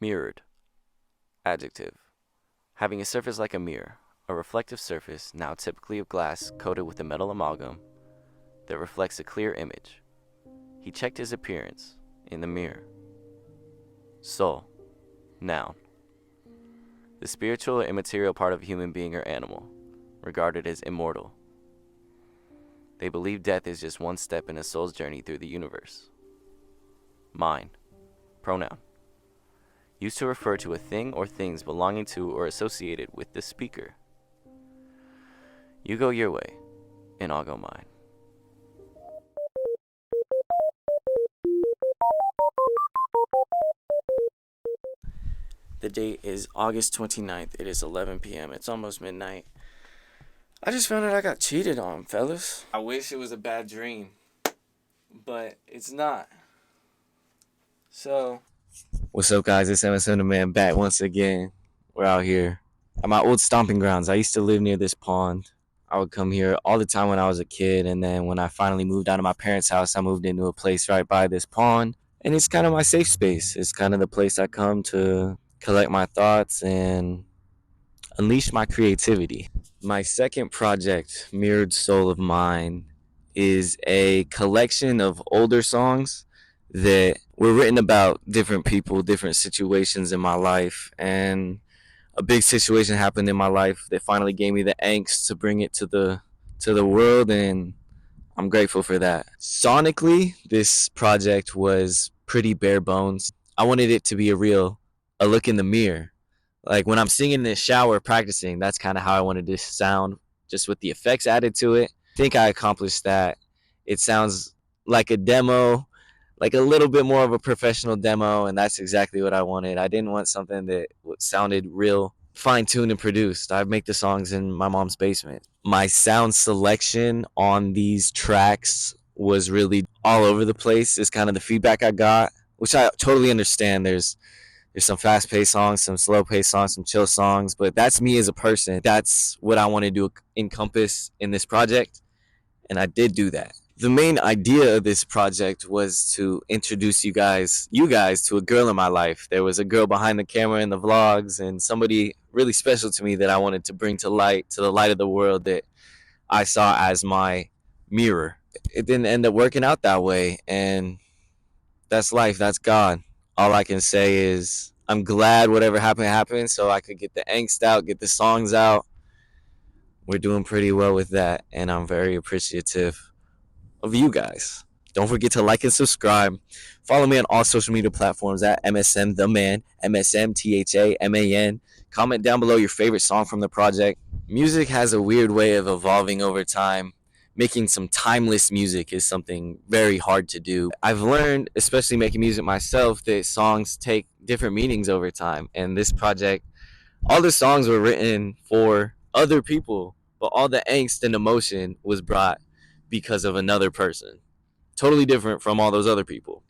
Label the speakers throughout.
Speaker 1: Mirrored. Adjective. Having a surface like a mirror, a reflective surface, now typically of glass, coated with a metal amalgam that reflects a clear image. He checked his appearance in the mirror. Soul. Noun. The spiritual or immaterial part of a human being or animal, regarded as immortal. They believe death is just one step in a soul's journey through the universe. Mine. Pronoun. Used to refer to a thing or things belonging to or associated with the speaker. You go your way, and I'll go mine. The date is August 29th. It is 11 p.m. It's almost midnight. I just found out I got cheated on, fellas. I wish it was a bad dream, but it's not. So, what's up, guys? It's MSM the Man back once again. We're out here at my old stomping grounds. I used to live near this pond. I would come here all the time when I was a kid, and then when I finally moved out of my parents' house, I moved into a place right by this pond, and it's kind of my safe space. It's kind of the place I come to collect my thoughts and unleash my creativity. My second project, Mirrored Soul of Mine, is a collection of older songs that were written about different people, different situations in my life, and a big situation happened in my life that finally gave me the angst to bring it to the world, and I'm grateful for that. Sonically, this project was pretty bare bones. I wanted it to be a look in the mirror. Like when I'm singing in the shower practicing, that's kind of how I wanted this to sound, just with the effects added to it. I think I accomplished that. It sounds like a demo, like a little bit more of a professional demo, and that's exactly what I wanted. I didn't want something that sounded real fine-tuned and produced. I make the songs in my mom's basement. My sound selection on these tracks was really all over the place, is kind of the feedback I got, which I totally understand. There's some fast-paced songs, some slow-paced songs, some chill songs, but that's me as a person. That's what I want to do encompass in this project, and I did do that. The main idea of this project was to introduce you guys to a girl in my life. There was a girl behind the camera in the vlogs, and somebody really special to me that I wanted to bring to the light of the world, that I saw as my mirror. It didn't end up working out that way, and that's life. That's God. All I can say is I'm glad whatever happened, so I could get the angst out, get the songs out. We're doing pretty well with that, and I'm very appreciative of you guys. Don't forget to like and subscribe. Follow me on all social media platforms at MSM The Man, MSMTHAMAN. Comment down below your favorite song from the project. Music has a weird way of evolving over time. Making some timeless music is something very hard to do. I've learned, especially making music myself, that songs take different meanings over time. And this project, all the songs were written for other people, but all the angst and emotion was brought because of another person. Totally different from all those other people.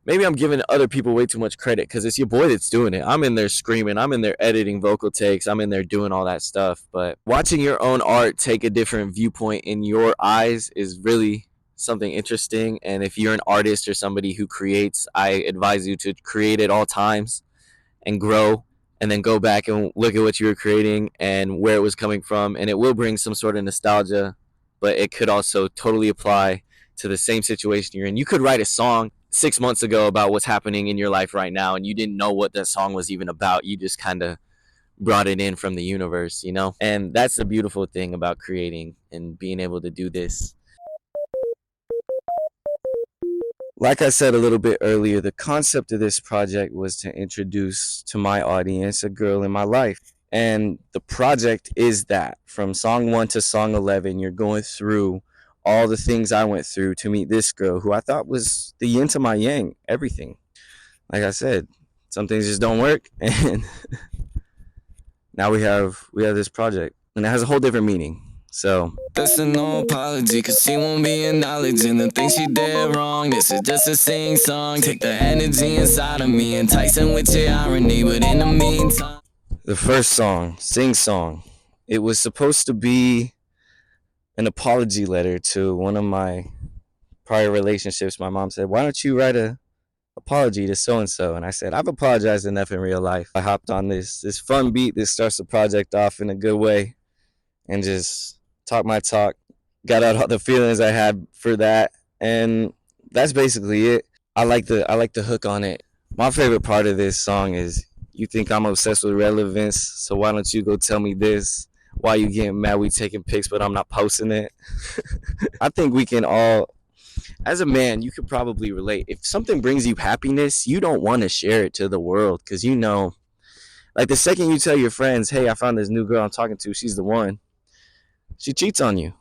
Speaker 1: Maybe I'm giving other people way too much credit because it's your boy that's doing it. I'm in there screaming. I'm in there editing vocal takes. I'm in there doing all that stuff. But watching your own art take a different viewpoint in your eyes is really something interesting. And if you're an artist or somebody who creates, I advise you to create at all times and grow, and then go back and look at what you were creating and where it was coming from. And it will bring some sort of nostalgia, but it could also totally apply to the same situation you're in. You could write a song 6 months ago about what's happening in your life right now, and you didn't know what that song was even about. You just kind of brought it in from the universe, you know? And that's the beautiful thing about creating and being able to do this. Like I said a little bit earlier, the concept of this project was to introduce to my audience a girl in my life. And the project is that from song 1 to song 11, you're going through all the things I went through to meet this girl who I thought was the yin to my yang, everything. Like I said, some things just don't work, and now we have this project, and it has a whole different meaning. So
Speaker 2: That's a no apology, cause she won't be acknowledging the things she did wrong. This is just a sing song. Take the energy inside of me, enticing with your irony. But in the meantime,
Speaker 1: the first song, Sing Song, it was supposed to be an apology letter to one of my prior relationships. My mom said, "Why don't you write a apology to so and so, and I said I've apologized enough in real life. I hopped on this fun beat that starts the project off in a good way, and just talk my talk. Got out all the feelings I had for that, and that's basically it. I like the hook on it. My favorite part of this song is you think I'm obsessed with relevance, so why don't you go tell me this? Why you getting mad we taking pics but I'm not posting it? I think we can all, as a man, you could probably relate. If something brings you happiness, you don't want to share it to the world because you know, like the second you tell your friends, hey, I found this new girl I'm talking to, she's the one, she cheats on you.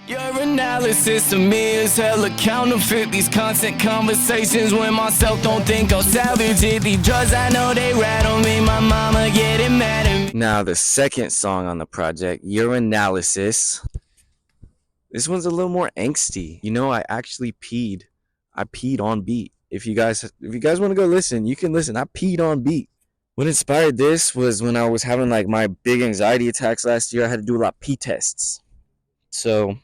Speaker 2: Your analysis of me is hella counterfeit. These constant conversations with myself don't think I'll salvage it. These drugs, I know they rattle me. My mama getting mad at me.
Speaker 1: Now, the second song on the project, Your Analysis, this one's a little more angsty. You know, I actually peed. I peed on beat. If you guys want to go listen, you can listen. I peed on beat. What inspired this was when I was having like my big anxiety attacks last year. I had to do a lot of pee tests. So,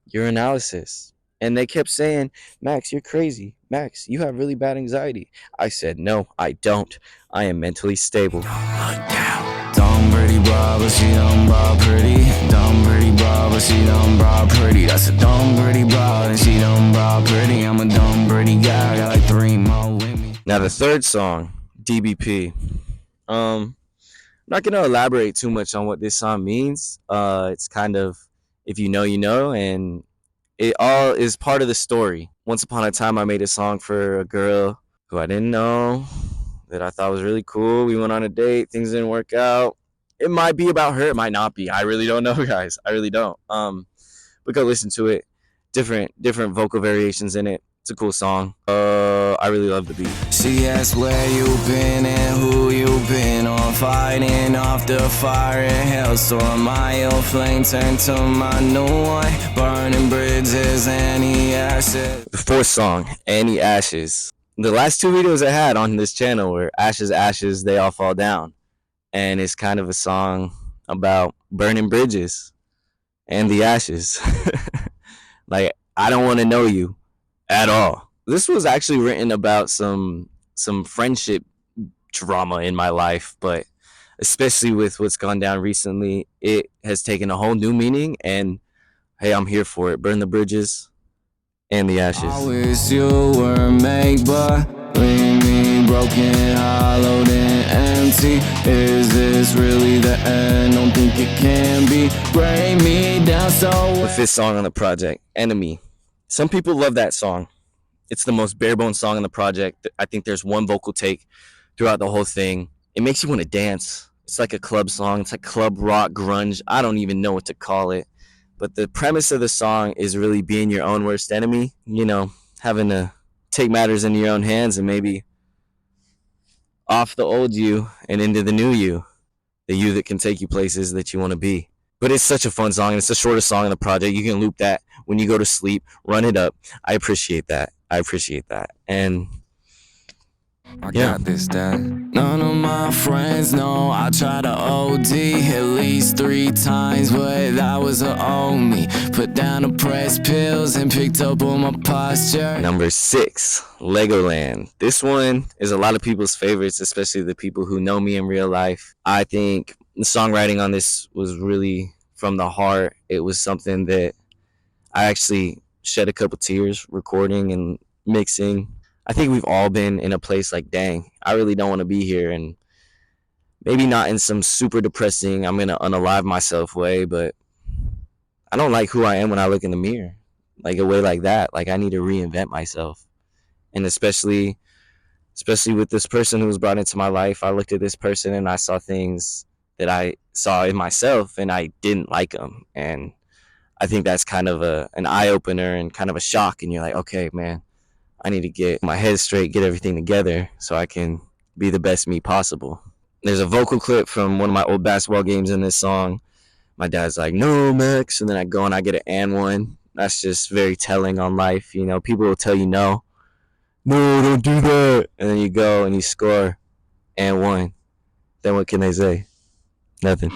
Speaker 1: Your Analysis. And they kept saying, Max, you're crazy. Max, you have really bad anxiety. I said, no, I don't. I am mentally stable.
Speaker 2: Dumb pretty bra, but she dumb bra pretty. Dumb pretty bra, but she dumb bra pretty. That's a dumb pretty bra, and she dumb bra pretty. I'm a dumb pretty guy, I got like 3 more with me.
Speaker 1: Now, the third song, DBP. I'm not going to elaborate too much on what this song means. It's kind of, if you know, you know, and it all is part of the story. Once upon a time, I made a song for a girl who I didn't know, that I thought was really cool. We went on a date, things didn't work out. It might be about her, it might not be. I really don't know, guys. I really don't. But go listen to it. Different vocal variations in it. It's a cool song. I really love the beat.
Speaker 2: She asked where you been and who you been on, fighting off the fire and hellstorm. My old flame turned to my new one, burning bridges and he ashes.
Speaker 1: The fourth song, Any Ashes. The last 2 videos I had on this channel were Ashes, Ashes, They All Fall Down. And it's kind of a song about burning bridges and the ashes. Like, I don't want to know you at all. This was actually written about some friendship drama in my life, but especially with what's gone down recently, it has taken a whole new meaning, and hey, I'm here for it. Burn the bridges and the ashes.
Speaker 2: I wish you were made, but leave me broken, hollowed and empty. Is this really the end? Don't think it can be. Break me down so.
Speaker 1: The fifth song on the project, Enemy. Some people love that song. It's the most bare bones song on the project. I think there's one vocal take throughout the whole thing. It makes you want to dance. It's like a club song. It's like club rock, grunge. I don't even know what to call it. But the premise of the song is really being your own worst enemy. You know, having to take matters into your own hands and maybe off the old you and into the new you. The you that can take you places that you want to be. But it's such a fun song, and it's the shortest song in the project. You can loop that when you go to sleep, run it up. I appreciate that. And
Speaker 2: I got this, Dad. None of my friends know I tried to OD at least 3 times, but that was a old me. Put down the press pills and picked up on my posture.
Speaker 1: Number 6, Legoland. This one is a lot of people's favorites, especially the people who know me in real life. I think the songwriting on this was really from the heart. It was something that I actually shed a couple tears recording and mixing. I think we've all been in a place like, dang, I really don't want to be here. And maybe not in some super depressing, I'm going to unalive myself way, but I don't like who I am when I look in the mirror. Like a way like that. Like I need to reinvent myself. And especially with this person who was brought into my life, I looked at this person and I saw things that I saw in myself and I didn't like them. And I think that's kind of an eye-opener and kind of a shock. And you're like, okay, man, I need to get my head straight, get everything together so I can be the best me possible. There's a vocal clip from one of my old basketball games in this song. My dad's like, no, Max. And then I go and I get an and one. That's just very telling on life. You know, people will tell you no. No, don't do that. And then you go and you score and one. Then what can they say? Nothing.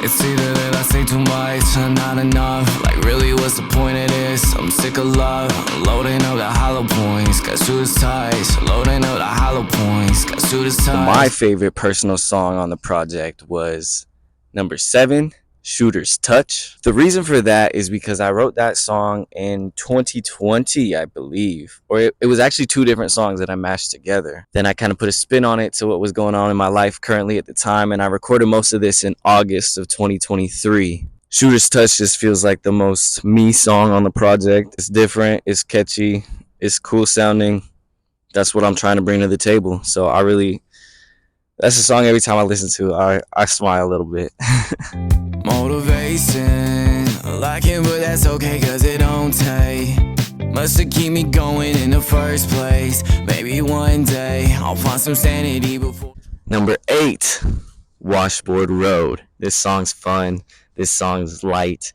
Speaker 2: It's either that I say too much or not enough. Like really what's the point of this? I'm sick of love. I'm loading up the hollow points. Got shooters ties. Loading up the hollow points. Got shooters ties.
Speaker 1: My favorite personal song on the project was number 7, Shooter's Touch. The reason for that is because I wrote that song in 2020, I believe. Or it was actually 2 different songs that I mashed together. Then I kind of put a spin on it to what was going on in my life currently at the time, and I recorded most of this in August of 2023. Shooter's Touch just feels like the most me song on the project. It's different, it's catchy, it's cool sounding. That's what I'm trying to bring to the table. So that's a song every time I listen to, I smile a little bit.
Speaker 2: Motivation, I like it, but that's okay, cause it don't take much to keep me going in the first place. Maybe one day I'll find some sanity before.
Speaker 1: Number 8, Washboard Road. This song's fun. This song's light.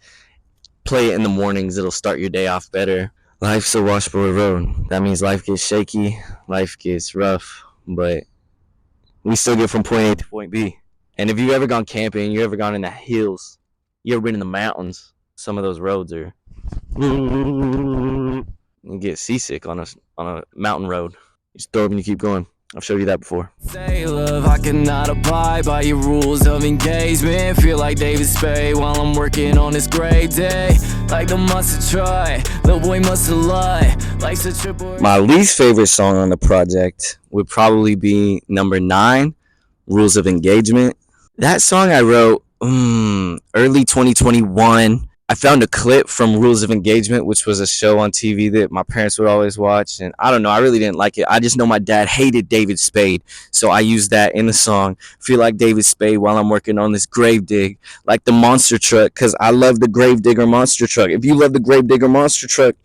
Speaker 1: Play it in the mornings, it'll start your day off better. Life's a washboard road. That means life gets shaky, life gets rough, but we still get from point A to point B. And if you've ever gone camping, you ever gone in the hills, you ever been in the mountains, some of those roads are you get seasick on a mountain road. You just throw up and you keep going. I've showed you that before.
Speaker 2: Say love, I cannot abide by your rules of engagement. Feel like David Spade while I'm working on this great day. Like the mustard try, little boy must have lied. Life's a triple.
Speaker 1: My least favorite song on the project would probably be number 9, Rules of Engagement. That song I wrote early 2021. I found a clip from Rules of Engagement, which was a show on TV that my parents would always watch. And I don't know, I really didn't like it. I just know my dad hated David Spade. So I used that in the song. Feel like David Spade while I'm working on this grave dig. Like the monster truck, because I love the grave digger monster truck. If you love the grave digger monster truck,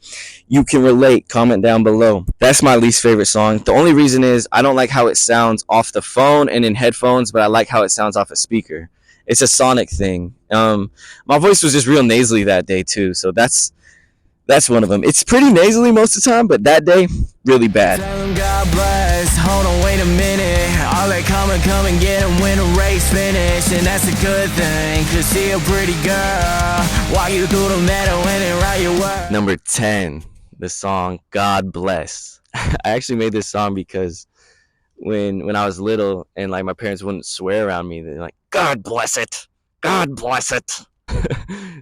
Speaker 1: you can relate. Comment down below. That's my least favorite song. The only reason is I don't like how it sounds off the phone and in headphones, but I like how it sounds off a speaker. It's a sonic thing. My voice was just real nasally that day too, so that's one of them. It's pretty nasally most of the time, but that day, really bad.
Speaker 2: Tell him God bless, hold on, wait a minute. All that come and get him when the race finished. And that's a good thing, cause she a pretty girl. Walk you through the meadow and then write your word.
Speaker 1: Number 10, the song God Bless. I actually made this song because when I was little and like my parents wouldn't swear around me, they're like, God bless it. God bless it.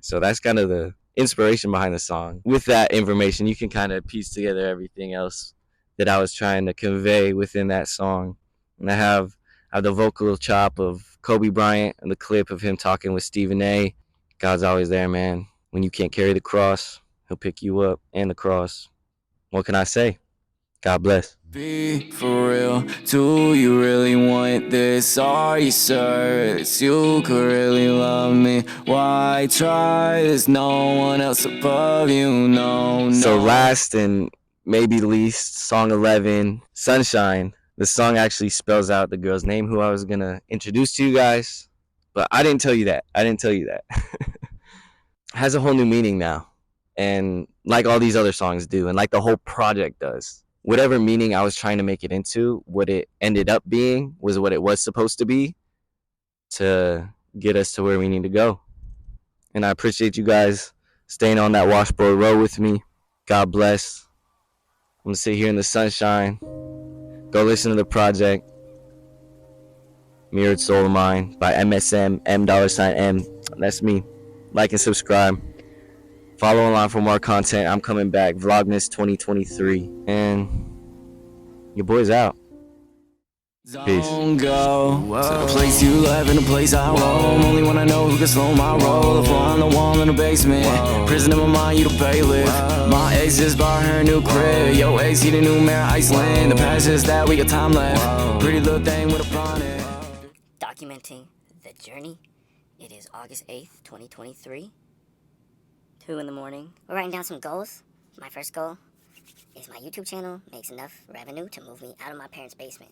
Speaker 1: So that's kind of the inspiration behind the song. With that information, you can kind of piece together everything else that I was trying to convey within that song. And I have the vocal chop of Kobe Bryant and the clip of him talking with Stephen A. God's always there, man. When you can't carry the cross, he'll pick you up and the cross. What can I say? God bless.
Speaker 2: Be for real, do you really want this? Are you sure that you could really love me? Why try? There's no one else above you, no.
Speaker 1: So last and maybe least, song 11, Sunshine. The song actually spells out the girl's name who I was going to introduce to you guys, but I didn't tell you that. Has a whole new meaning now, and like all these other songs do, and like the whole project does. Whatever meaning I was trying to make it into, what it ended up being was what it was supposed to be to get us to where we need to go. And I appreciate you guys staying on that washboard road with me. God bless. I'm going to sit here in the sunshine. Go listen to the project, Mirrored Soul of Mine by MSM, M$M. That's me. Like and subscribe. Follow along for more content. I'm coming back. Vlogmas 2023. And your boy's out. Peace.
Speaker 2: Don't go to the place you love and the place I roam. Only one I know who can slow my roll. If on the wall in the basement, prison in my mind, you the bailiff. My ex just bought her new crib. Yo, ex, he the new mayor of Iceland. The past is that we got time left. Pretty little thing with a bonnet.
Speaker 3: Documenting the journey. It is August 8th, 2023. 2 in the morning. We're writing down some goals. My first goal is my YouTube channel makes enough revenue to move me out of my parents' basement.